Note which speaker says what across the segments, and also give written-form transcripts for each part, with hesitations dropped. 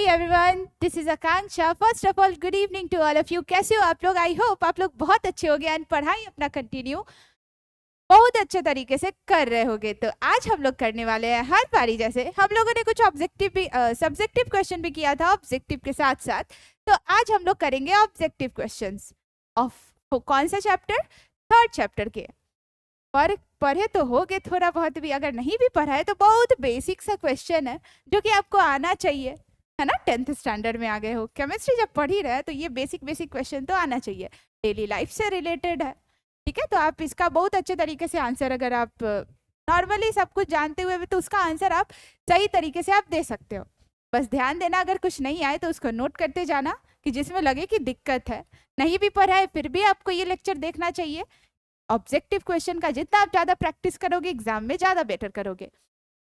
Speaker 1: everyone, this is Akanksha. First of all, good evening to all of you. कैसे हो आप लोग? I hope आप लोग बहुत अच्छे होगे एंड पढ़ाई अपना कंटिन्यू बहुत अच्छे तरीके से कर रहे होगे। तो आज हम लोग करने वाले हैं हर बारी जैसे हम लोगों ने कुछ ऑब्जेक्टिव भी सब्जेक्टिव क्वेश्चन भी किया था ऑब्जेक्टिव के साथ साथ। तो आज हम लोग करेंगे ऑब्जेक्टिव क्वेश्चंस ऑफ कौन सा चैप्टर? थर्ड चैप्टर के। पर पढ़े तो होगे थोड़ा बहुत भी, अगर नहीं भी पढ़ा है तो बहुत बेसिक सा क्वेश्चन है जो कि आपको आना चाहिए, है ना। 10th स्टैंडर्ड में आ गए हो, केमिस्ट्री जब पढ़ ही रहे तो ये बेसिक क्वेश्चन तो आना चाहिए, डेली लाइफ से रिलेटेड है, ठीक है। तो आप इसका बहुत अच्छे तरीके से आंसर, अगर आप नॉर्मली सब कुछ जानते हुए भी तो उसका आंसर आप सही तरीके से आप दे सकते हो। बस ध्यान देना, अगर कुछ नहीं आए तो उसको नोट करते जाना कि जिसमें लगे कि दिक्कत है, नहीं भी पढ़ा है फिर भी आपको ये लेक्चर देखना चाहिए। ऑब्जेक्टिव क्वेश्चन का जितना आप ज़्यादा प्रैक्टिस करोगे एग्जाम में ज़्यादा बेटर करोगे।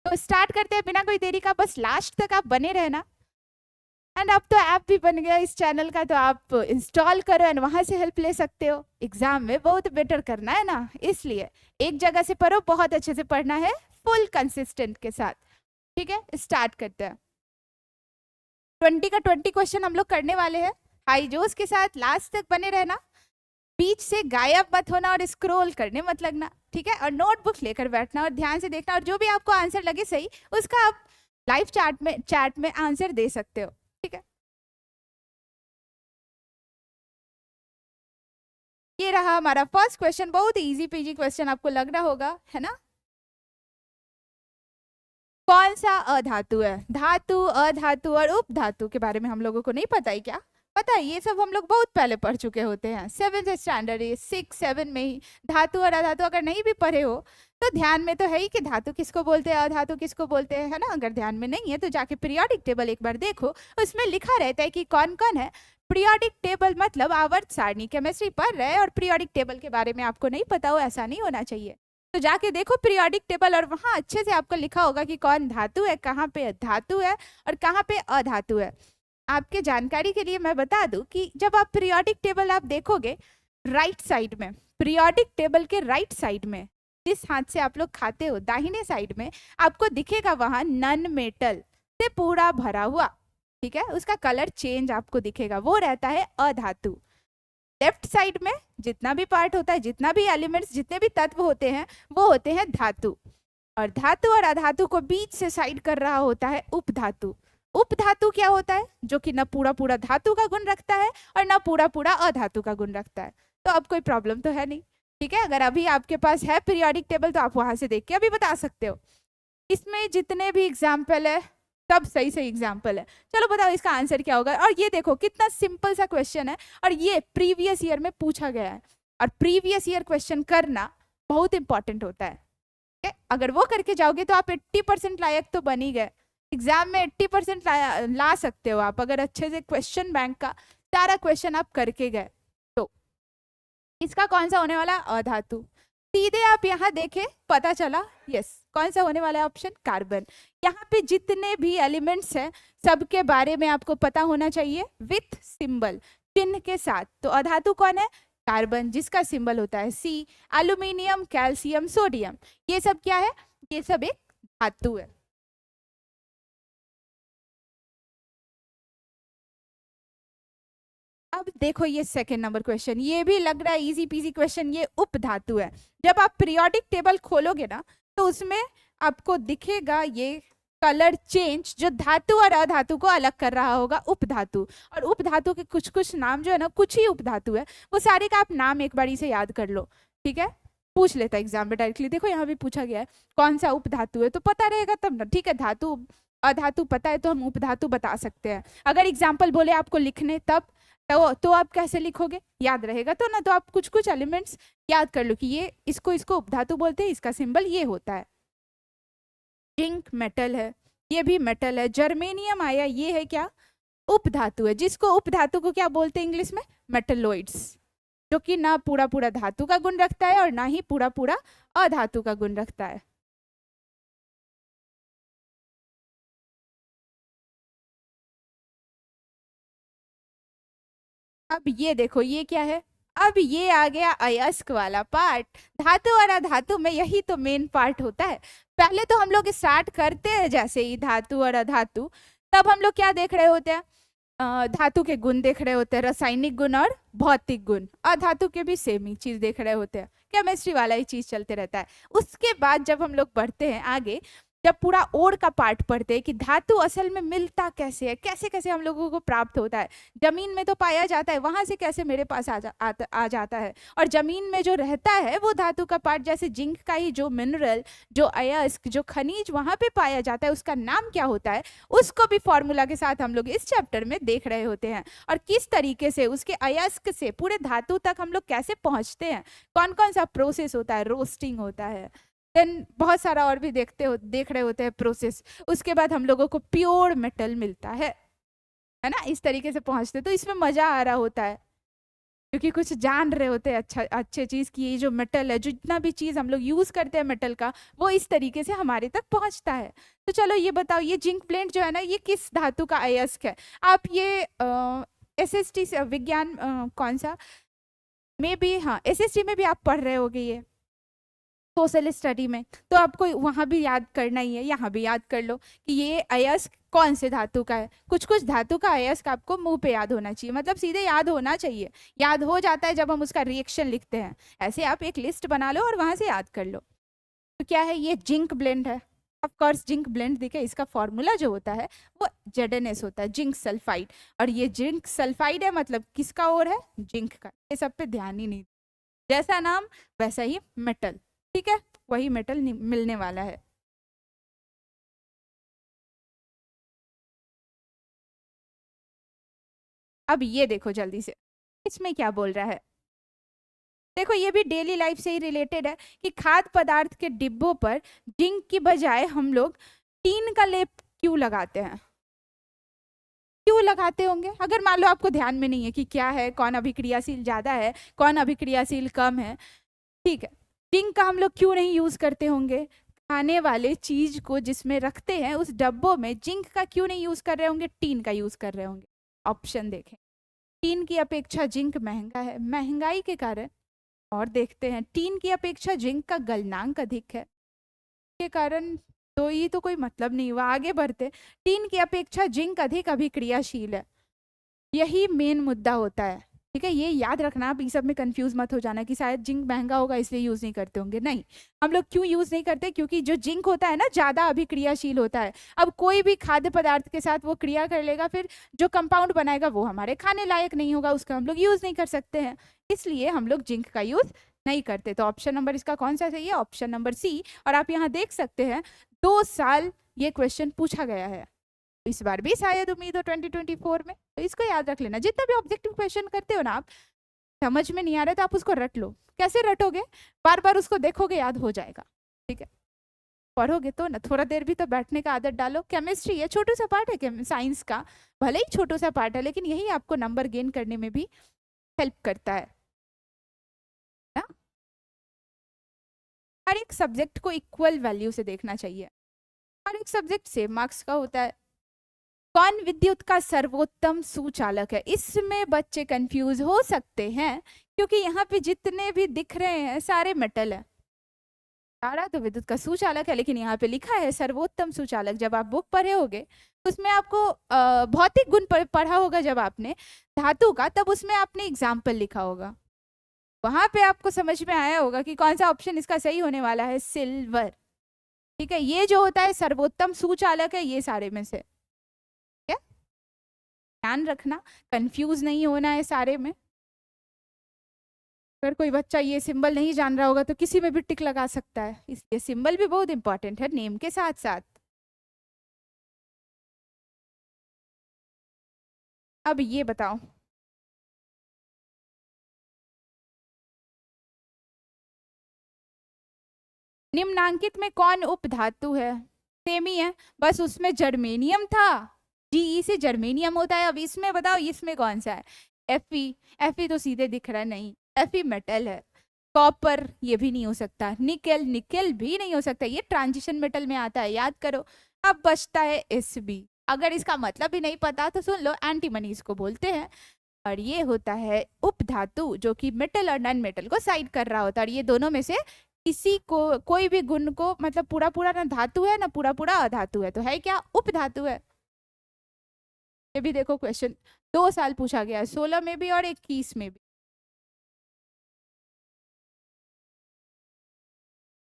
Speaker 1: तो स्टार्ट करते हैं बिना कोई देरी का, बस लास्ट तक आप बने रहना। एंड अब तो ऐप भी बन गया इस चैनल का, तो आप इंस्टॉल करो एंड वहां से हेल्प ले सकते हो। एग्जाम में बहुत बेटर करना है ना, इसलिए एक जगह से पढ़ो, बहुत अच्छे से पढ़ना है फुल कंसिस्टेंट के साथ, ठीक है। स्टार्ट करते हैं। 20 का 20 क्वेश्चन हम लोग करने वाले हैं। हाई जोश के साथ लास्ट तक बने रहना, बीच से गायब मत होना और स्क्रॉल करने मत लगना, ठीक है। और नोटबुक लेकर बैठना और ध्यान से देखना, और जो भी आपको आंसर लगे सही उसका आप लाइव चैट में आंसर दे सकते हो, ठीक है। ये रहा हमारा फर्स्ट क्वेश्चन, बहुत इजी पीजी क्वेश्चन आपको लग रहा होगा, है ना। कौन सा अधातु है? धातु, अधातु और उपधातु के बारे में हम लोगों को नहीं पता है क्या? पता है, ये सब हम लोग बहुत पहले पढ़ चुके होते हैं, 7th स्टैंडर्ड 6-7 में ही। धातु और अधातु अगर नहीं भी पढ़े हो तो ध्यान में तो है ही कि धातु किसको बोलते हैं, अधातु किसको बोलते हैं, है ना। अगर ध्यान में नहीं है तो जाके पीरियोडिक टेबल एक बार देखो, उसमें लिखा रहता है कि कौन कौन है। पीरियोडिक टेबल मतलब आवर्त सारणी, केमिस्ट्री पढ़ रहे हैं और पीरियोडिक टेबल के बारे में आपको नहीं पता हो, ऐसा नहीं होना चाहिए। तो जाके देखो पीरियोडिक टेबल और वहाँ अच्छे से आपको लिखा होगा कि कौन धातु है, कहाँ पे धातु है और कहाँ पे अधातु है। आपके जानकारी के लिए मैं बता दूं कि जब आप पीरियोडिक टेबल आप देखोगे, राइट साइड में, पीरियोडिक टेबल के राइट साइड में, जिस हाथ से आप लोग खाते हो दाहिने साइड में आपको दिखेगा वहां नन मेटल से पूरा भरा हुआ, ठीक है। उसका कलर चेंज आपको दिखेगा, वो रहता है अधातु। लेफ्ट साइड में जितना भी पार्ट होता है, जितना भी एलिमेंट्स, जितने भी तत्व होते हैं वो होते हैं धातु। और धातु और अधातु को बीच से साइड कर रहा होता है उपधातु। उपधातु क्या होता है? जो कि न पूरा पूरा धातु का गुण रखता है और न पूरा पूरा अधातु का गुण रखता है। तो अब कोई प्रॉब्लम तो है नहीं, ठीक है। अगर अभी आपके पास है पीरियोडिक टेबल तो आप वहां से देख के अभी बता सकते हो। इसमें जितने भी एग्जाम्पल है सब सही सही एग्जाम्पल है। चलो बताओ इसका आंसर क्या होगा। और ये देखो कितना सिंपल सा क्वेश्चन है, और ये प्रीवियस ईयर में पूछा गया है, और प्रीवियस ईयर क्वेश्चन करना बहुत इंपॉर्टेंट होता है। अगर वो करके जाओगे तो आप 80% लायक तो बन ही गए। एग्जाम में 80% ला सकते हो आप, अगर अच्छे से क्वेश्चन बैंक का सारा क्वेश्चन आप करके गए तो। इसका कौन सा होने वाला? अधातु। सीधे आप यहाँ देखे पता चला, यस। कौन सा होने वाला है ऑप्शन? कार्बन। यहाँ पे जितने भी एलिमेंट्स हैं सबके बारे में आपको पता होना चाहिए विथ सिंबल, चिन्ह के साथ। तो अधातु कौन है? कार्बन, जिसका सिंबल होता है सी। एल्यूमिनियम, कैल्शियम, सोडियम, ये सब क्या है? ये सब एक धातु है। अब देखो ये सेकेंड नंबर क्वेश्चन, ये भी लग रहा है इजी पीजी क्वेश्चन। ये उपधातु है। जब आप पीरियोडिक टेबल खोलोगे ना तो उसमें आपको दिखेगा ये कलर चेंज, जो धातु और अधातु को अलग कर रहा होगा, उपधातु। और उपधातु के कुछ कुछ नाम जो है ना, कुछ ही उपधातु है, वो सारे का आप नाम एक बारी से याद कर लो, ठीक है। पूछ लेता एग्जाम में डायरेक्टली, देखो यहाँ भी पूछा गया है कौन सा उपधातु है, तो पता रहेगा तब ना, ठीक है। धातु अधातु पता है तो हम उपधातु बता सकते हैं। अगर एग्जाम्पल बोले आपको लिखने तब तो आप कैसे लिखोगे? याद रहेगा तो ना। तो आप कुछ कुछ एलिमेंट्स याद कर लो कि ये इसको इसको उपधातु बोलते हैं, इसका सिंबल ये होता है। जिंक मेटल है, ये भी मेटल है। जर्मेनियम आया, ये है क्या? उपधातु है, जिसको उपधातु को क्या बोलते हैं इंग्लिश में? मेटलोइड्स, जो कि ना पूरा पूरा धातु का गुण रखता है और ना ही पूरा पूरा अधातु का गुण रखता है। अब ये देखो ये क्या है? अब ये आ गया अयस्क वाला पार्ट। धातु और अधातु में यही तो मेन पार्ट होता है। पहले तो हम लोग स्टार्ट करते हैं जैसे ही धातु और अधातु, तब हम लोग क्या देख रहे होते हैं, धातु के गुण देख रहे होते हैं, रासायनिक गुण और भौतिक गुण। अधातु के भी सेम ही चीज देख रहे होते हैं, केमिस्ट्री वाला ही चीज चलते रहता है। उसके बाद जब हम लोग बढ़ते हैं आगे, जब पूरा और का पार्ट पढ़ते हैं कि धातु असल में मिलता कैसे है, कैसे कैसे हम लोगों को प्राप्त होता है। जमीन में तो पाया जाता है, वहां से कैसे मेरे पास आ जाता है। और जमीन में जो रहता है वो धातु का पार्ट, जैसे जिंक का ही जो मिनरल, जो अयस्क, जो खनिज वहां पे पाया जाता है, उसका नाम क्या होता है, उसको भी फॉर्मूला के साथ हम लोग इस चैप्टर में देख रहे होते हैं। और किस तरीके से उसके अयस्क से पूरे धातु तक हम लोग कैसे पहुंचते हैं, कौन कौन सा प्रोसेस होता है, रोस्टिंग होता है, देन बहुत सारा और भी देख रहे होते हैं प्रोसेस। उसके बाद हम लोगों को प्योर मेटल मिलता है ना। इस तरीके से पहुंचते, तो इसमें मजा आ रहा होता है क्योंकि कुछ जान रहे होते हैं अच्छे चीज की। ये जो मेटल है, जितना भी चीज हम लोग यूज करते हैं मेटल का, वो इस तरीके से हमारे तक पहुंचता है। तो चलो ये बताओ, ये जिंक प्लेट जो है ना, ये किस धातु का अयस्क है। आप ये एसएसटी से विज्ञान कौन सा में भी, हाँ एसएसटी में भी आप पढ़ रहे होगे ये सोशल स्टडी में, तो आपको वहां भी याद करना ही है, यहाँ भी याद कर लो कि ये अयस्क कौन से धातु का है। कुछ कुछ धातु का अयस्क आपको मुंह पे याद होना चाहिए, मतलब सीधे याद होना चाहिए। याद हो जाता है जब हम उसका रिएक्शन लिखते हैं। ऐसे आप एक लिस्ट बना लो और वहां से याद कर लो। तो क्या है, ये जिंक ब्लेंड है। ऑफ कोर्स जिंक ब्लेंड दिखे, इसका फॉर्मूला जो होता है वो ZnS होता है, जिंक सल्फाइड। और ये जिंक सल्फाइड है, मतलब किसका और है, जिंक का। ये सब पे ध्यान ही नहीं, जैसा नाम वैसा ही मेटल, ठीक है, वही मेटल मिलने वाला है। अब ये देखो जल्दी से, इसमें क्या बोल रहा है। देखो ये भी डेली लाइफ से ही रिलेटेड है कि खाद्य पदार्थ के डिब्बों पर जिंक की बजाय हम लोग टीन का लेप क्यों लगाते हैं। क्यों लगाते होंगे, अगर मान लो आपको ध्यान में नहीं है कि क्या है, कौन अभिक्रियाशील ज्यादा है, कौन अभिक्रियाशील कम है, ठीक है। जिंक का हम लोग क्यों नहीं यूज करते होंगे, खाने वाले चीज को जिसमें रखते हैं उस डब्बों में जिंक का क्यों नहीं यूज कर रहे होंगे, टीन का यूज कर रहे होंगे। ऑप्शन देखें, टीन की अपेक्षा जिंक महंगा है, महंगाई के कारण। और देखते हैं, टीन की अपेक्षा जिंक का गलनांक अधिक है के कारण। तो ये तो कोई मतलब नहीं हुआ, आगे बढ़ते। टीन की अपेक्षा जिंक अधिक अभिक्रियाशील है, यही मेन मुद्दा होता है, ठीक है। ये याद रखना, आप इस सब में कंफ्यूज मत हो जाना कि शायद जिंक महंगा होगा इसलिए यूज नहीं करते होंगे। नहीं, हम लोग क्यों यूज नहीं करते, क्योंकि जो जिंक होता है ना ज्यादा अभिक्रियाशील होता है। अब कोई भी खाद्य पदार्थ के साथ वो क्रिया कर लेगा, फिर जो कंपाउंड बनाएगा वो हमारे खाने लायक नहीं होगा, उसका हम लोग यूज नहीं कर सकते हैं, इसलिए हम लोग जिंक का यूज नहीं करते। तो ऑप्शन नंबर इसका कौन सा सही है, ऑप्शन नंबर सी। और आप यहाँ देख सकते हैं 2 साल ये क्वेश्चन पूछा गया है, इस बार भी शायद उम्मीद हो 2024 में। तो इसको याद रख लेना, जितना भी ऑब्जेक्टिव क्वेश्चन करते हो ना आप, समझ में नहीं आ रहा तो आप उसको रट लो। कैसे रटोगे, बार बार उसको देखोगे, याद हो जाएगा, ठीक है। पढ़ोगे तो ना, थोड़ा देर भी तो बैठने का आदत डालो। केमिस्ट्री ये छोटू सा पार्ट है साइंस का, भले ही छोटू सा पार्ट है, लेकिन यही आपको नंबर गेन करने में भी हेल्प करता है ना? हर एक सब्जेक्ट को इक्वल वैल्यू से देखना चाहिए, हर एक सब्जेक्ट सेम मार्क्स का होता है। कौन विद्युत का सर्वोत्तम सुचालक है, इसमें बच्चे कंफ्यूज हो सकते हैं क्योंकि यहाँ पे जितने भी दिख रहे हैं सारे मेटल है। सारा तो विद्युत का सुचालक है, लेकिन यहाँ पे लिखा है सर्वोत्तम सुचालक। जब आप बुक पढ़े होगे उसमें आपको भौतिक गुण पढ़ा होगा जब आपने धातु का, तब उसमें आपने एग्जाम्पल लिखा होगा, वहां पे आपको समझ में आया होगा कि कौन सा ऑप्शन इसका सही होने वाला है, सिल्वर, ठीक है। ये जो होता है सर्वोत्तम सुचालक है, ये सारे में से, ध्यान रखना, कंफ्यूज नहीं होना है सारे में। अगर कोई बच्चा ये सिंबल नहीं जान रहा होगा तो किसी में भी टिक लगा सकता है, इसलिए सिंबल भी बहुत इंपॉर्टेंट है नेम के साथ साथ। अब ये बताओ, निम्नांकित में कौन उपधातु है, सेम ही है, बस उसमें जर्मेनियम था, जीई से जर्मेनियम होता है। अब इसमें बताओ इसमें कौन सा है, एफई। एफई तो सीधे दिख रहा है, नहीं, एफई मेटल है। कॉपर ये भी नहीं हो सकता, निकेल, निकेल भी नहीं हो सकता, ये ट्रांजिशन मेटल में आता है, याद करो। अब बचता है एसबी, अगर इसका मतलब भी नहीं पता तो सुन लो, एंटीमनी इसको बोलते हैं। और ये होता है उपधातु, जो कि मेटल और नॉन मेटल को साइड कर रहा होता है। और ये दोनों में से किसी को, कोई भी गुण को, मतलब पूरा पूरा ना धातु है ना पूरा पूरा अधातु है, तो है क्या, उपधातु है। ये भी देखो क्वेश्चन 2 साल पूछा गया है, 16 में भी और 21 में भी।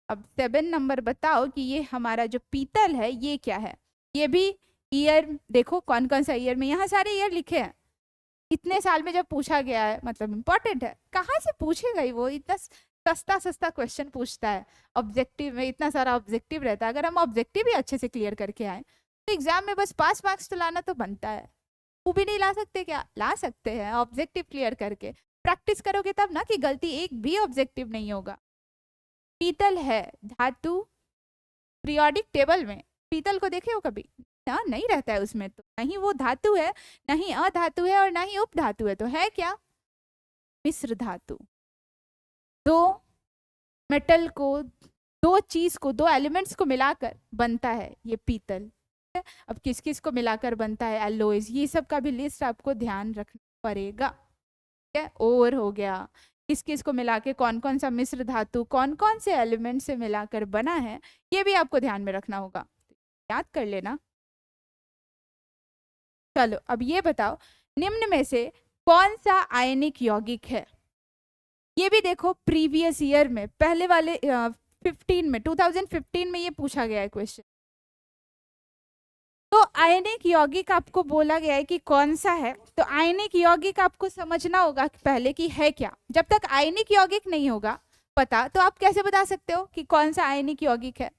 Speaker 1: अब 7 नंबर बताओ कि ये हमारा जो पीतल है ये क्या है। ये भी ईयर देखो कौन कौन सा ईयर में, यहाँ सारे ईयर लिखे हैं। इतने साल में जब पूछा गया है मतलब इम्पोर्टेंट है। कहाँ से पूछेगा ही वो, इतना सस्ता सस्ता क्वेश्चन पूछता है। ऑब्जेक्टिव में इतना सारा ऑब्जेक्टिव रहता है, अगर हम ऑब्जेक्टिव ही अच्छे से क्लियर करके आए तो एग्जाम में बस पास मार्क्स तो लाना तो बनता है। वो भी नहीं ला सकते क्या? ला सकते हैं, ऑब्जेक्टिव क्लियर करके प्रैक्टिस करोगे तब ना कि गलती एक भी ऑब्जेक्टिव नहीं होगा। पीतल है धातु, पीरियोडिक टेबल में पीतल को देखे हो कभी? ना, नहीं रहता है उसमें, तो नहीं वो धातु है, नहीं अधातु है और ना ही उपधातु है, तो है क्या? मिश्र धातु। दो मेटल को, दो चीज को, दो एलिमेंट्स को मिलाकर बनता है ये पीतल। अब किस किस को मिलाकर बनता है? एलोइज, ये सब का भी लिस्ट आपको ध्यान रखना पड़ेगा। ठीक है, और हो गया किस किस को मिला के, कौन कौन सा मिश्र धातु कौन कौन से एलिमेंट से मिलाकर बना है, ये भी आपको ध्यान में रखना होगा, याद कर लेना। चलो अब ये बताओ निम्न में से कौन सा आयनिक यौगिक है। ये भी देखो प्रीवियस ईयर में पहले वाले 15 में 2015 में ये पूछा गया है क्वेश्चन। तो आयनिक यौगिक आपको बोला गया है कि कौन सा है, तो आयनिक यौगिक आपको समझना होगा पहले कि है क्या। जब तक आयनिक यौगिक नहीं होगा पता तो आप कैसे बता सकते हो कि कौन सा आयनिक यौगिक है।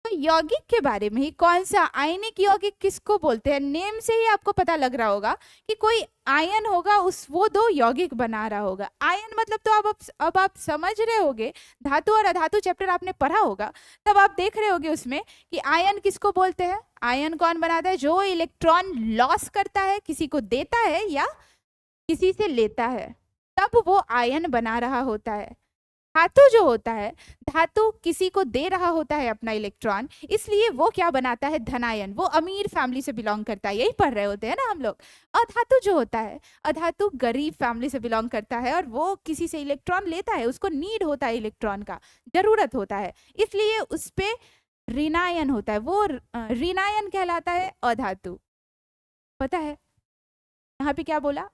Speaker 1: तो यौगिक के बारे में ही, कौन सा आयनिक यौगिक किसको बोलते हैं, नेम से ही आपको पता लग रहा होगा कि कोई आयन होगा, उस वो दो यौगिक बना रहा होगा। आयन मतलब तो अब आप समझ रहे होगे, धातु और अधातु चैप्टर आपने पढ़ा होगा, तब आप देख रहे होगे उसमें कि आयन किसको बोलते हैं। आयन कौन बनाता है? जो इलेक्ट्रॉन लॉस करता है, किसी को देता है या किसी से लेता है, तब वो आयन बना रहा होता है। धातु जो होता है, धातु किसी को दे रहा होता है अपना इलेक्ट्रॉन, इसलिए वो क्या बनाता है? धनायन। वो अमीर फैमिली से बिलोंग करता है, यही पढ़ रहे होते हैं ना हम लोग। अधातु जो होता है, अधातु गरीब फैमिली से बिलोंग करता है और वो किसी से इलेक्ट्रॉन लेता है, उसको नीड होता है, इलेक्ट्रॉन का जरूरत होता है, इसलिए उस पे ऋणायन होता है, वो ऋणायन कहलाता है अधातु। पता है यहाँ पे क्या बोला?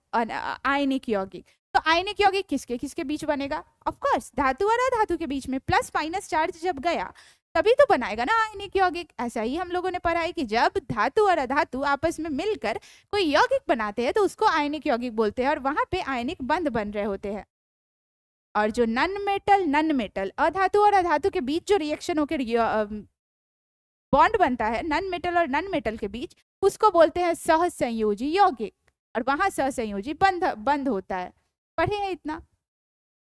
Speaker 1: आयनिक यौगिक। तो आयनिक यौगिक किसके किसके बीच बनेगा? ऑफ कोर्स धातु और अधातु के बीच में प्लस माइनस चार्ज जब गया तभी तो बनाएगा ना आयनिक यौगिक। ऐसा ही हम लोगों ने पढ़ा है कि जब धातु और अधातु आपस में मिलकर कोई यौगिक बनाते हैं तो उसको आयनिक यौगिक बोलते हैं और वहां पे आयनिक बंध बन रहे होते हैं। और जो नन मेटल अधातु और अधातु के बीच जो रिएक्शन होकर बॉन्ड बनता है नन मेटल और नन मेटल के बीच, उसको बोलते हैं सहसंयोजी यौगिक, और वहां सहसंयोजी बंध होता है। पढ़े हैं इतना?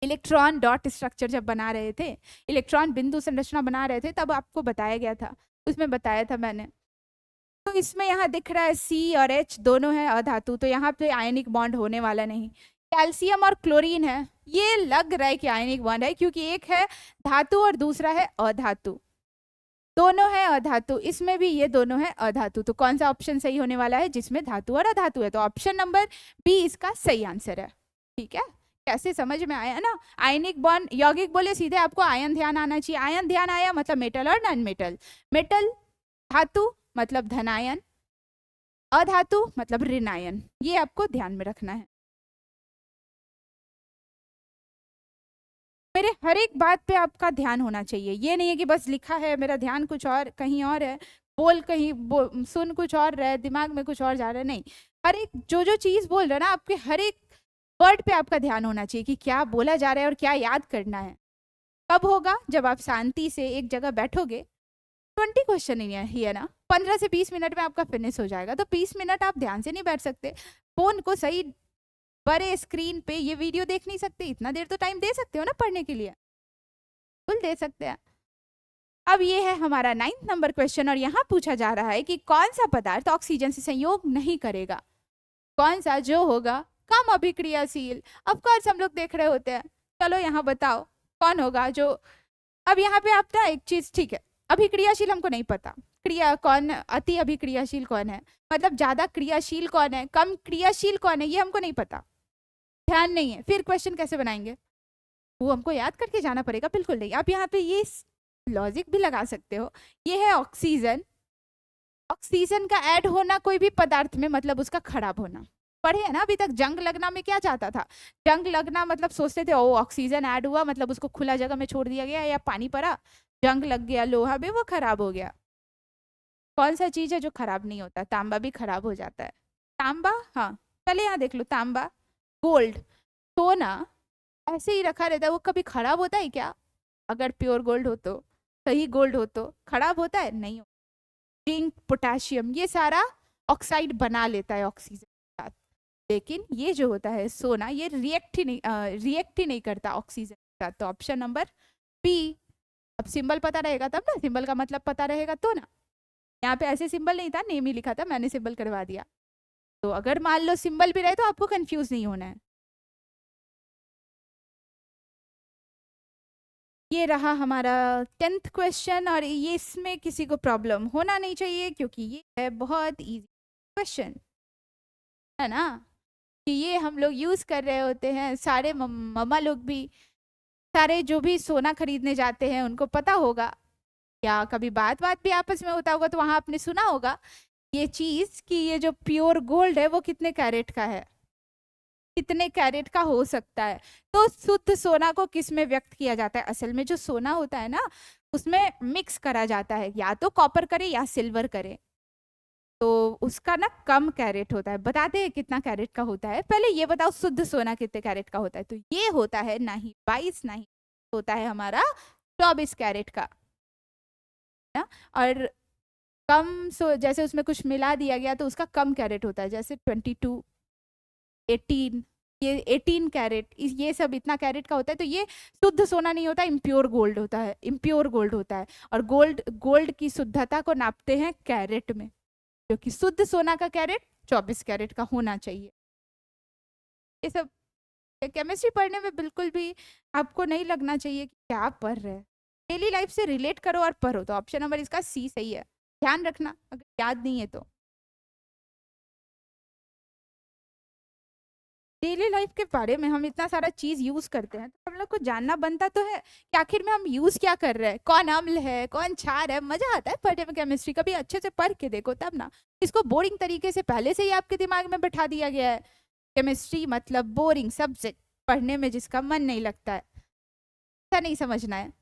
Speaker 1: इलेक्ट्रॉन डॉट स्ट्रक्चर जब बना रहे थे, इलेक्ट्रॉन बिंदु संरचना बना रहे थे, तब आपको बताया गया था, उसमें बताया था मैंने। तो इसमें यहाँ दिख रहा है C और H दोनों है अधातु, तो यहाँ पे आयनिक बॉन्ड होने वाला नहीं। कैल्शियम और क्लोरीन है, ये लग रहा है कि आयनिक बॉन्ड है, क्योंकि एक है धातु और दूसरा है अधातु, दोनों है अधातु, इसमें भी ये दोनों है अधातु। तो कौन सा ऑप्शन सही होने वाला है जिसमें धातु और अधातु है? तो ऑप्शन नंबर बी इसका सही आंसर है। ठीक है, कैसे समझ में आया ना? आयनिक बॉन्ड यौगिक बोले सीधे आपको आयन ध्यान आना चाहिए। आयन ध्यान आया मतलब मेटल और नॉन मेटल। मेटल धातु मतलब धनायन, अधातु मतलब ऋणायन, ये आपको ध्यान में रखना है। मेरे हर एक बात पे आपका ध्यान होना चाहिए, ये नहीं है कि बस लिखा है मेरा ध्यान कुछ और कहीं और है, बोल कहीं सुन कुछ और रहे, दिमाग में कुछ और जा रहा है, नहीं। हर एक जो चीज बोल रहे ना, आपके हर एक वर्ड पे आपका ध्यान होना चाहिए कि क्या बोला जा रहा है और क्या याद करना है। कब होगा? जब आप शांति से एक जगह बैठोगे, 20 क्वेश्चन ही है ना, 15 से 20 मिनट में आपका फिनिश हो जाएगा। तो 20 मिनट आप ध्यान से नहीं बैठ सकते, फोन को सही बड़े स्क्रीन पे ये वीडियो देख नहीं सकते, इतना देर तो टाइम दे सकते हो ना पढ़ने के लिए, बिल्कुल दे सकते हैं। अब ये है हमारा 9th नंबर क्वेश्चन, और यहाँ पूछा जा रहा है कि कौन सा पदार्थ ऑक्सीजन से संयोग नहीं करेगा? कौन सा जो होगा कम अभिक्रियाशील? ऑफ कोर्स हम लोग देख रहे होते हैं। चलो यहाँ बताओ कौन होगा जो, अब यहाँ पे आप ना एक चीज, ठीक है, अभिक्रियाशील हमको नहीं पता, क्रिया कौन, अति अभिक्रियाशील कौन है, मतलब ज्यादा क्रियाशील कौन है, कम क्रियाशील कौन है, ये हमको नहीं पता, ध्यान नहीं है। फिर क्वेश्चन कैसे बनाएंगे? वो हमको याद करके जाना पड़ेगा। बिल्कुल नहीं, आप यहाँ पे ये लॉजिक भी लगा सकते हो। ये है ऑक्सीजन, ऑक्सीजन का ऐड होना कोई भी पदार्थ में मतलब उसका खराब होना। पढ़े है ना अभी तक। जंग लगना में क्या चाहता था? जंग लगना मतलब सोचते थे ओ ऑक्सीजन ऐड हुआ मतलब उसको खुला जगह में छोड़ दिया गया या पानी पड़ा, जंग लग गया, लोहा भी वो खराब हो गया। कौन सा चीज है जो खराब नहीं होता? तांबा भी खराब हो जाता है। तांबा, हाँ चले यहाँ देख लो, तांबा, गोल्ड, सोना ऐसे ही रखा रहता है, वो कभी खराब होता है क्या? अगर प्योर गोल्ड हो तो, सही गोल्ड हो तो खराब होता है? नहीं हो। जिंक, पोटेशियम, ये सारा ऑक्साइड बना लेता है ऑक्सीजन के साथ, लेकिन ये जो होता है सोना, ये रिएक्ट ही नहीं करता ऑक्सीजन के साथ। तो ऑप्शन नंबर बी। अब सिंबल पता रहेगा तब ना, सिंबल का मतलब पता रहेगा तो ना। यहाँ पे ऐसे सिंबल नहीं था, नेम ही लिखा था, मैंने सिंबल करवा दिया। तो अगर मान लो सिंबल भी रहे तो आपको कंफ्यूज नहीं होना है। ये रहा हमारा 10th क्वेश्चन, और ये इसमें किसी को प्रॉब्लम होना नहीं चाहिए क्योंकि ये है बहुत इजी क्वेश्चन, है ना। कि ये हम लोग यूज कर रहे होते हैं, सारे मम्मा लोग भी, सारे जो भी सोना खरीदने जाते हैं उनको पता होगा, या कभी बात बात भी आपस में होता होगा तो वहां आपने सुना होगा ये चीज कि ये जो प्योर गोल्ड है वो कितने कैरेट का है, कितने कैरेट का हो सकता है। तो शुद्ध सोना को किस में व्यक्त किया जाता है? असल में जो सोना होता है ना उसमें मिक्स करा जाता है, या तो कॉपर करे या सिल्वर करे, तो उसका ना कम कैरेट होता है। बताते हैं कितना कैरेट का होता है, पहले ये बताओ शुद्ध सोना कितने कैरेट का होता है? तो ये होता है नहीं 22, नहीं होता है हमारा 24 कैरेट का ना। और कम जैसे उसमें कुछ मिला दिया गया तो उसका कम कैरेट होता है, जैसे 22, 18, ये 18 कैरेट, ये सब इतना कैरेट का होता है। तो ये शुद्ध सोना नहीं होता, इम्प्योर गोल्ड होता है, इम्प्योर गोल्ड होता है। और गोल्ड की शुद्धता को नापते हैं कैरेट में, क्योंकि शुद्ध सोना का कैरेट 24 कैरेट का होना चाहिए। ये सब केमिस्ट्री पढ़ने में बिल्कुल भी आपको नहीं लगना चाहिए कि क्या आप पढ़ रहे हैं, डेली लाइफ से रिलेट करो और पढ़ो। तो ऑप्शन नंबर इसका सी सही है, ध्यान रखना अगर याद नहीं है तो। डेली लाइफ के बारे में हम इतना सारा चीज यूज करते हैं तो हम लोग को जानना बनता तो है कि आखिर में हम यूज क्या कर रहे हैं, कौन अम्ल है कौन क्षार है। मजा आता है पढ़ने में केमिस्ट्री, कभी अच्छे से पढ़ के देखो तब ना। इसको बोरिंग तरीके से पहले से ही आपके दिमाग में बैठा दिया गया है, केमिस्ट्री मतलब बोरिंग सब्जेक्ट, पढ़ने में जिसका मन नहीं लगता है, ऐसा नहीं समझना है।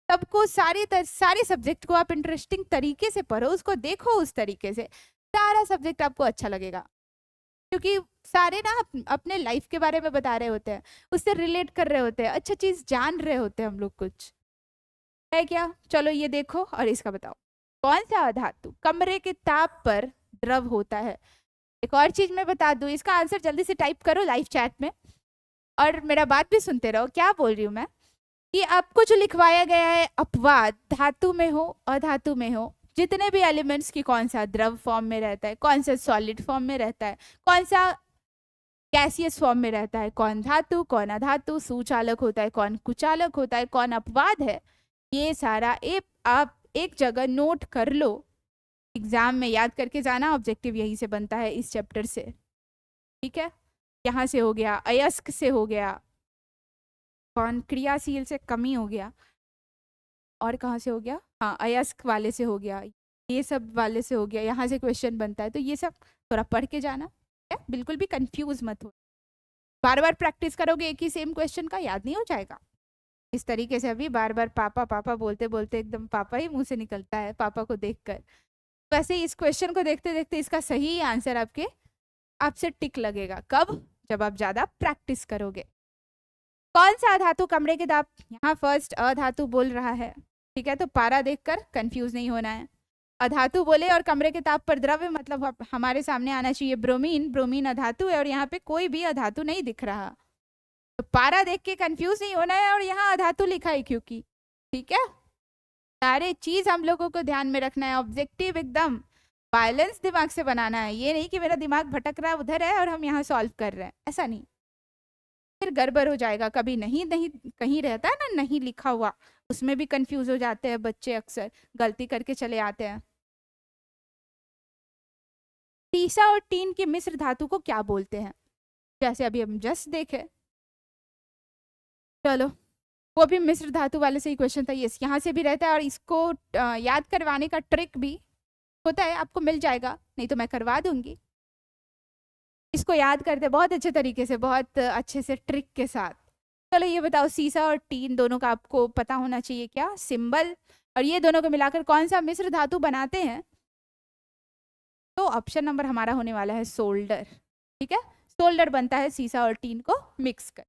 Speaker 1: सबको सारे सब्जेक्ट को आप इंटरेस्टिंग तरीके से पढ़ो, उसको देखो उस तरीके से, सारा सब्जेक्ट आपको अच्छा लगेगा। क्योंकि सारे ना अपने लाइफ के बारे में बता रहे होते हैं, उससे रिलेट कर रहे होते हैं, अच्छा चीज जान रहे होते हैं हम लोग, कुछ है क्या। चलो ये देखो और इसका बताओ, कौन सा अधातु कमरे के ताप पर द्रव होता है? एक और चीज मैं बता दूं, इसका आंसर जल्दी से टाइप करो लाइव चैट में, और मेरा बात भी सुनते रहो। क्या बोल रही हूँ मैं कि आपको जो लिखवाया गया है अपवाद, धातु में हो अधातु में हो, जितने भी एलिमेंट्स की कौन सा द्रव फॉर्म में रहता है, कौन सा सॉलिड फॉर्म में रहता है, कौन सा गैसियस फॉर्म में रहता है, कौन धातु कौन अधातु, सुचालक होता है कौन कुचालक होता है, कौन अपवाद है, ये सारा आप एक जगह नोट कर लो, एग्जाम में याद करके जाना, ऑब्जेक्टिव यहीं से बनता है इस चैप्टर से। ठीक है, यहाँ से हो गया, अयस्क से हो गया, कौन क्रियाशील से कमी हो गया, और कहाँ से हो गया, हाँ अयस्क वाले से हो गया, ये सब वाले से हो गया, यहाँ से क्वेश्चन बनता है। तो ये सब थोड़ा पढ़ के जाना है, बिल्कुल भी कंफ्यूज मत हो। बार बार प्रैक्टिस करोगे एक ही सेम क्वेश्चन का, याद नहीं हो जाएगा। इस तरीके से अभी बार बार पापा पापा बोलते बोलते एकदम पापा ही मुंह से निकलता है पापा को देखकर, वैसे ही इस क्वेश्चन को देखते देखते इसका सही आंसर आपसे टिक लगेगा। कब? जब आप ज्यादा प्रैक्टिस करोगे। कौन सा अधातु कमरे के ताप, यहाँ फर्स्ट अधातु बोल रहा है, ठीक है, तो पारा देखकर कंफ्यूज नहीं होना है। अधातु बोले और कमरे के ताप पर द्रव्य, मतलब हमारे सामने आना चाहिए ब्रोमीन, ब्रोमीन अधातु है और यहाँ पे कोई भी अधातु नहीं दिख रहा, तो पारा देख के कंफ्यूज नहीं होना है, और यहाँ अधातु लिखा है क्योंकि, ठीक है। सारे चीज हम लोगों को ध्यान में रखना है, ऑब्जेक्टिव एकदम बैलेंस दिमाग से बनाना है। ये नहीं कि मेरा दिमाग भटक रहा है उधर है और हम यहाँ सॉल्व कर रहे हैं, ऐसा नहीं, फिर गड़बड़ हो जाएगा। कभी नहीं नहीं कहीं रहता है ना नहीं लिखा हुआ, उसमें भी कंफ्यूज हो जाते हैं बच्चे, अक्सर गलती करके चले आते हैं। सीसा और टीन की मिश्र धातु को क्या बोलते हैं? जैसे अभी हम जस्ट देखे, चलो वो भी मिश्र धातु वाले से ही क्वेश्चन था, ये यहाँ से भी रहता है, और इसको याद करवाने का ट्रिक भी होता है आपको मिल जाएगा, नहीं तो मैं करवा दूंगी। इसको याद करते बहुत अच्छे तरीके से, बहुत अच्छे से ट्रिक के साथ। चलो ये बताओ, सीसा और टीन दोनों का आपको पता होना चाहिए क्या सिंबल, और ये दोनों को मिलाकर कौन सा मिश्र धातु बनाते हैं? तो ऑप्शन नंबर हमारा होने वाला है सोल्डर। ठीक है, सोल्डर बनता है सीसा और टीन को मिक्स कर।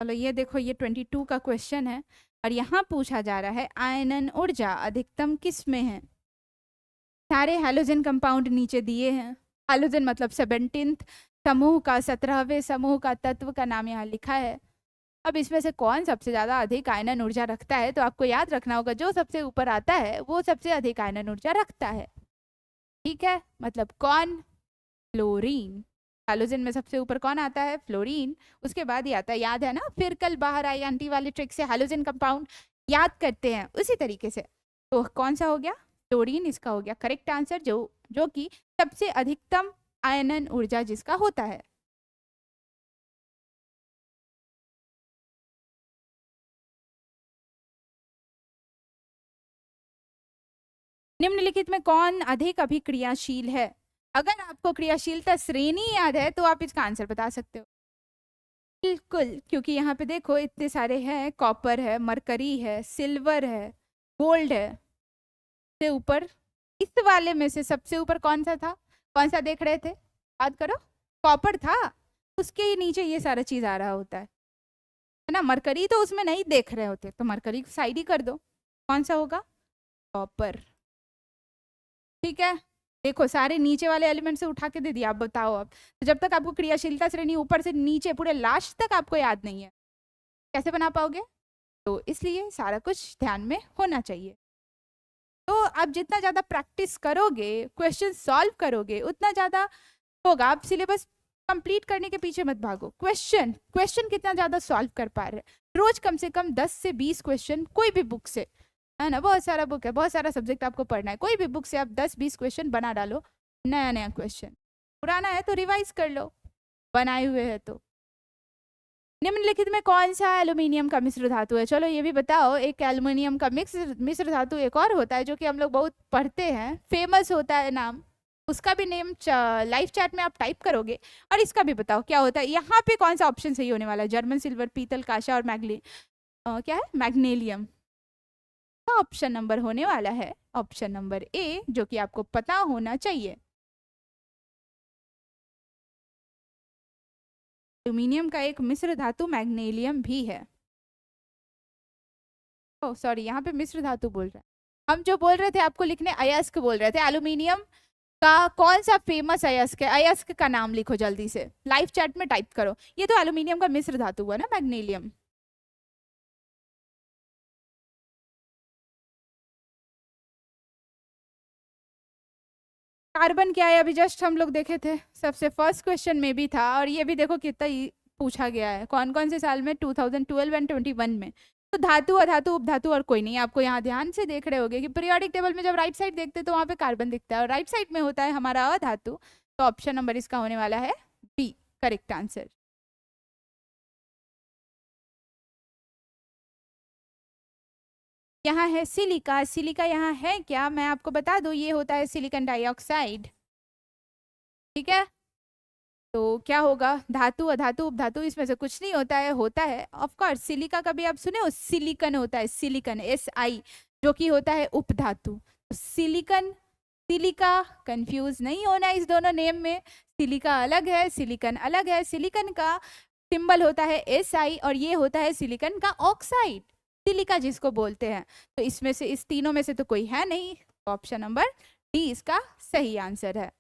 Speaker 1: चलो ये देखो, ये 22 का क्वेश्चन है और यहाँ पूछा जा रहा है आयनन ऊर्जा अधिकतम किस में है। सारे हैलोजन कंपाउंड नीचे दिए हैं। हैलोजन मतलब 17th समूह का 17वें समूह का तत्व का नाम यहाँ लिखा है। अब इसमें से कौन सबसे ज्यादा अधिक आयनन ऊर्जा रखता है, तो आपको याद रखना होगा जो सबसे ऊपर आता है वो सबसे अधिक आयनन ऊर्जा रखता है। ठीक है, मतलब कौन? फ्लोरीन। हैलोजन में सबसे ऊपर कौन आता है? फ्लोरीन। उसके बाद ही आता है, याद है ना, फिर कल बाहर आई आंटी वाली ट्रिक से हैलोजन कंपाउंड याद करते हैं उसी तरीके से। तो कौन सा हो गया? फ्लोरीन इसका हो गया करेक्ट आंसर, जो कि सबसे अधिकतम आयनन ऊर्जा जिसका होता है। निम्नलिखित में कौन अधिक अभिक्रियाशील है? अगर आपको क्रियाशीलता श्रेणी याद है तो आप इसका आंसर बता सकते हो। बिल्कुल, क्योंकि यहाँ पे देखो इतने सारे हैं, कॉपर है, मरकरी है, सिल्वर है, गोल्ड है। से ऊपर इस वाले में से सबसे ऊपर कौन सा था? कौन सा देख रहे थे? याद करो, कॉपर था। उसके ही नीचे ये सारा चीज आ रहा होता है ना। मरकरी तो उसमें नहीं देख रहे होते, तो मरकरी को साइड ही कर दो। कौन सा होगा? कॉपर। ठीक है, देखो सारे नीचे वाले एलिमेंट से उठा के दे दिया। आप बताओ, अब तो जब तक आपको क्रियाशीलता श्रेणी ऊपर से नीचे पूरे लास्ट तक आपको याद नहीं है, कैसे बना पाओगे? तो इसलिए सारा कुछ ध्यान में होना चाहिए। तो आप जितना ज्यादा प्रैक्टिस करोगे, क्वेश्चन सॉल्व करोगे, उतना ज्यादा होगा। आप सिलेबस कंप्लीट करने के पीछे मत भागो। क्वेश्चन क्वेश्चन कितना ज्यादा सॉल्व कर पा रहे हैं, रोज कम से कम 10 से 20 क्वेश्चन कोई भी बुक से, है ना, बहुत सारा बुक है, बहुत सारा सब्जेक्ट आपको पढ़ना है, कोई भी बुक से आप 10-20 क्वेश्चन बना डालो। नया नया क्वेश्चन, पुराना है तो रिवाइज कर लो, बनाए हुए है तो। निम्नलिखित में कौन सा एल्यूमिनियम का मिश्र धातु है? चलो ये भी बताओ। एक एल्यूमिनियम का मिश्र धातु एक और होता है जो कि हम लोग बहुत पढ़ते हैं, फेमस होता है नाम, उसका भी नेम लाइव चैट में आप टाइप करोगे। और इसका भी बताओ क्या होता है। यहाँ पे कौन सा ऑप्शन सही होने वाला है? जर्मन सिल्वर, पीतल, कांसा और क्या है, मैग्नीलियम। ऑप्शन नंबर होने वाला है ऑप्शन नंबर ए, जो कि आपको पता होना चाहिए। एल्यूमिनियम का एक मिश्र धातु मैग्नीलियम भी है। ओह सॉरी, यहाँ पे मिश्र धातु बोल रहे हैं, हम जो बोल रहे थे आपको लिखने अयस्क बोल रहे थे। एल्यूमिनियम का कौन सा फेमस अयस्क है? अयस्क का नाम लिखो जल्दी से, लाइव चैट में टाइप करो। ये तो एल्यूमिनियम का मिश्र धातु हुआ ना, मैग्नीलियम। कार्बन क्या है? अभी जस्ट हम लोग देखे थे, सबसे फर्स्ट क्वेश्चन में भी था, और ये भी देखो कितना पूछा गया है, कौन कौन से साल में, 2012 एंड 21 में। तो धातु, अधातु, उपधातु और कोई नहीं। आपको यहाँ ध्यान से देख रहे होगे कि पीरियोडिक टेबल में जब राइट साइड देखते हैं तो वहाँ पे कार्बन दिखता है, और राइट साइड में होता है हमारा अधातु। तो ऑप्शन नंबर इसका होने वाला है बी, करेक्ट आंसर। यहाँ है सिलिका। सिलिका यहाँ है क्या, मैं आपको बता दूं, ये होता है सिलिकॉन डाइऑक्साइड। ठीक है, तो क्या होगा? धातु, अधातु, उपधातु, इसमें से कुछ नहीं होता है। होता है ऑफ कोर्स सिलिका, कभी आप सुने हो? सिलिकन होता है, सिलिकन, SI, जो कि होता है उपधातु। सिलिकन, सिलिका, कंफ्यूज नहीं होना इस दोनों नेम में। सिलिका अलग है, सिलिकन अलग है। सिलिकन का सिंबल होता है SI, और ये होता है सिलिकन का ऑक्साइड, सिलिका जिसको बोलते हैं। तो इसमें से, इस तीनों में से तो कोई है नहीं, ऑप्शन नंबर डी इसका सही आंसर है।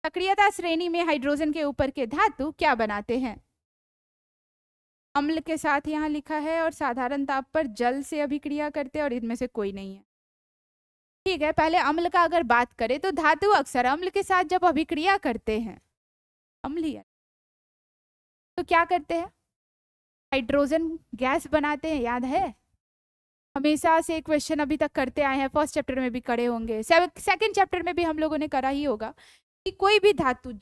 Speaker 1: सक्रियता श्रेणी में हाइड्रोजन के ऊपर के धातु क्या बनाते हैं? अम्ल के साथ यहाँ लिखा है, और साधारण ताप पर जल से अभिक्रिया करते हैं, और इनमें से कोई नहीं है। ठीक है, पहले अम्ल का अगर बात करें तो धातु अक्सर अम्ल के साथ जब अभिक्रिया करते हैं, अम्लीय, तो क्या करते हैं? हाइड्रोजन गैस बनाते हैं, याद है? हमेशा से क्वेश्चन अभी तक करते आए हैं, फर्स्ट चैप्टर में भी करे होंगे, सेकंड चैप्टर में भी हम लोगों ने करा ही होगा कि कोई भी धातु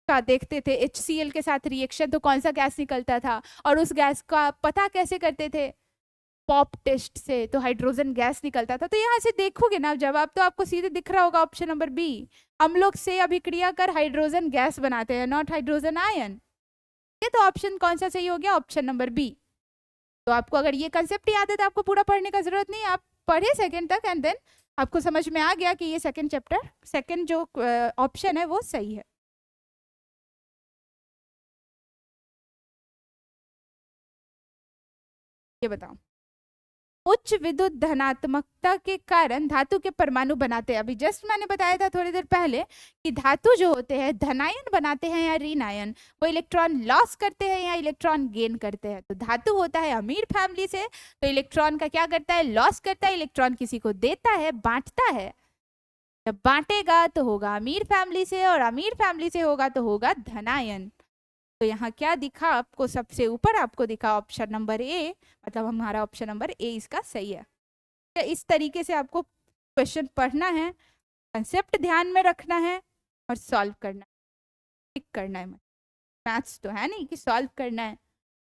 Speaker 1: का देखते थे HCl के साथ रिएक्शन तो कौन सा गैस निकलता था, और उस गैस का पता कैसे करते थे, पॉप टेस्ट से, तो हाइड्रोजन गैस निकलता था। तो यहाँ से देखोगे ना जवाब तो आपको सीधे दिख रहा होगा ऑप्शन नंबर बी, हम लोग से अभिक्रिया कर हाइड्रोजन गैस बनाते हैं, नॉट हाइड्रोजन आयन। ये तो ऑप्शन कौन सा सही हो गया, ऑप्शन नंबर बी। तो आपको अगर ये कंसेप्ट याद है तो आपको पूरा पढ़ने का जरूरत नहीं, आप पढ़े सेकंड तक एंड देन आपको समझ में आ गया कि ये सेकंड चैप्टर, सेकंड जो ऑप्शन है वो सही है। ये बताओ, उच्च विद्युत धनात्मकता के कारण धातु के परमाणु बनाते हैं, अभी जस्ट मैंने बताया था थोड़ी देर पहले कि धातु जो होते हैं धनायन बनाते हैं या ऋण आयन, वो इलेक्ट्रॉन लॉस करते हैं या इलेक्ट्रॉन गेन करते हैं। तो धातु होता है अमीर फैमिली से, तो इलेक्ट्रॉन का क्या करता है, लॉस करता है, इलेक्ट्रॉन किसी को देता है, बांटता है। जब बांटेगा तो होगा अमीर फैमिली से, और अमीर फैमिली से होगा तो होगा धनायन। तो यहाँ क्या दिखा आपको, सबसे ऊपर आपको दिखा ऑप्शन नंबर ए, मतलब हमारा ऑप्शन नंबर ए इसका सही है। तो इस तरीके से आपको क्वेश्चन पढ़ना है, कंसेप्ट ध्यान में रखना है और सॉल्व करना है, टिक करना है। मैथ्स तो है नहीं कि सॉल्व करना है।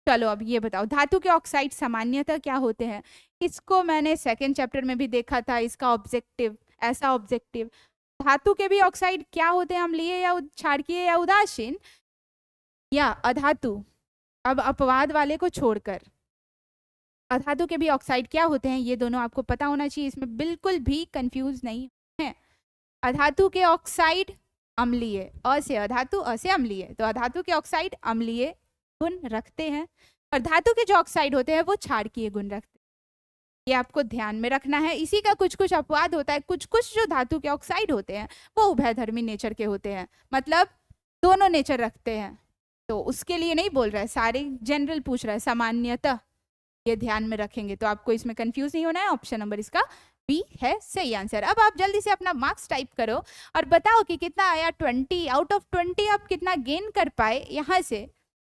Speaker 1: चलो अब ये बताओ, धातु के ऑक्साइड सामान्यतः क्या होते हैं, इसको मैंने सेकेंड चैप्टर में भी देखा था, इसका ऑब्जेक्टिव ऐसा ऑब्जेक्टिव, धातु के भी ऑक्साइड क्या होते हैं, अम्लीय या क्षारकीय या उदासीन या अधातु। अब अपवाद वाले को छोड़कर अधातु के भी ऑक्साइड क्या होते हैं, ये दोनों आपको पता होना चाहिए, इसमें बिल्कुल भी कंफ्यूज नहीं है। अधातु के ऑक्साइड अम्लीय, अ से अधातु, अ से अम्लीय, तो अधातु के ऑक्साइड अम्लीय गुण रखते हैं, और धातु के जो ऑक्साइड होते हैं वो क्षारकीय गुण रखते हैं। ये आपको ध्यान में रखना है। इसी का कुछ कुछ अपवाद होता है, कुछ कुछ जो धातु के ऑक्साइड होते हैं वो उभयधर्मी नेचर के होते हैं, मतलब दोनों नेचर रखते हैं। तो उसके लिए नहीं बोल रहा है, सारे जनरल पूछ रहा है, सामान्यतः ये ध्यान में रखेंगे तो आपको इसमें कंफ्यूज नहीं होना है। ऑप्शन नंबर इसका बी है सही आंसर। अब आप जल्दी से अपना मार्क्स टाइप करो और बताओ कि कितना आया, 20 आउट ऑफ 20 आप कितना गेन कर पाए यहाँ से।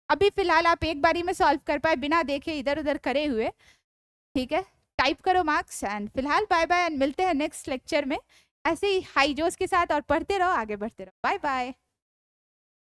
Speaker 1: अभी फिलहाल आप एक बारी में सॉल्व कर पाए बिना देखे इधर उधर करे हुए, ठीक है। टाइप करो मार्क्स एंड फिलहाल बाय बाय, एंड मिलते हैं नेक्स्ट लेक्चर में ऐसे ही हाई जोश के साथ, और पढ़ते रहो, आगे बढ़ते रहो। Bye bye.